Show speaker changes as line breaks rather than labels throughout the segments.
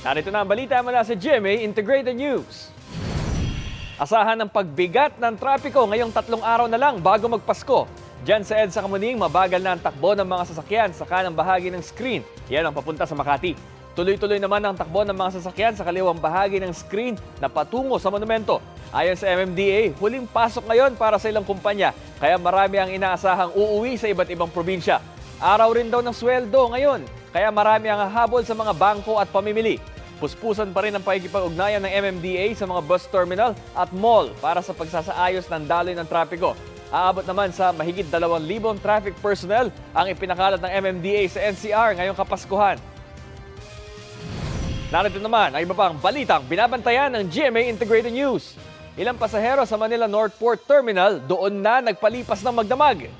Narito na ang balita mula sa GMA Integrated News. Asahan ng pagbigat ng trapiko ngayong 3 araw na lang bago magpasko. Diyan sa EDSA Kamuning, mabagal na ang takbo ng mga sasakyan sa kanang bahagi ng screen. Yan ang papunta sa Makati. Tuloy-tuloy naman ang takbo ng mga sasakyan sa kaliwang bahagi ng screen na patungo sa monumento. Ayon sa MMDA, huling pasok ngayon para sa ilang kumpanya, kaya marami ang inaasahang uuwi sa iba't ibang probinsya. Araw rin daw ng sweldo ngayon, kaya marami ang hahabol sa mga bangko at pamimili. Puspusan pa rin ang pakikipag-ugnayan ng MMDA sa mga bus terminal at mall para sa pagsasaayos ng daloy ng trapiko. Aabot naman sa mahigit 2,000 traffic personnel ang ipinakalat ng MMDA sa NCR ngayong Kapaskuhan. Narito naman ang iba pang balitang binabantayan ng GMA Integrated News. Ilang pasahero sa Manila Northport Terminal doon na nagpalipas ng magdamag.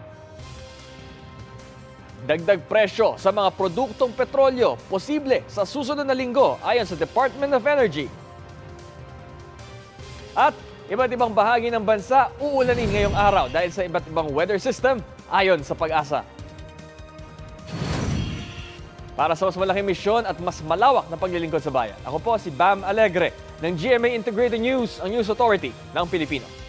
Dagdag presyo sa mga produktong petrolyo posible sa susunod na linggo ayon sa Department of Energy. At iba't ibang bahagi ng bansa uulanin ngayong araw dahil sa iba't ibang weather system ayon sa Pag-asa. Para sa mas malaking misyon at mas malawak na paglilingkod sa bayan, ako po si Bam Alegre ng GMA Integrated News, ang News Authority ng Pilipino.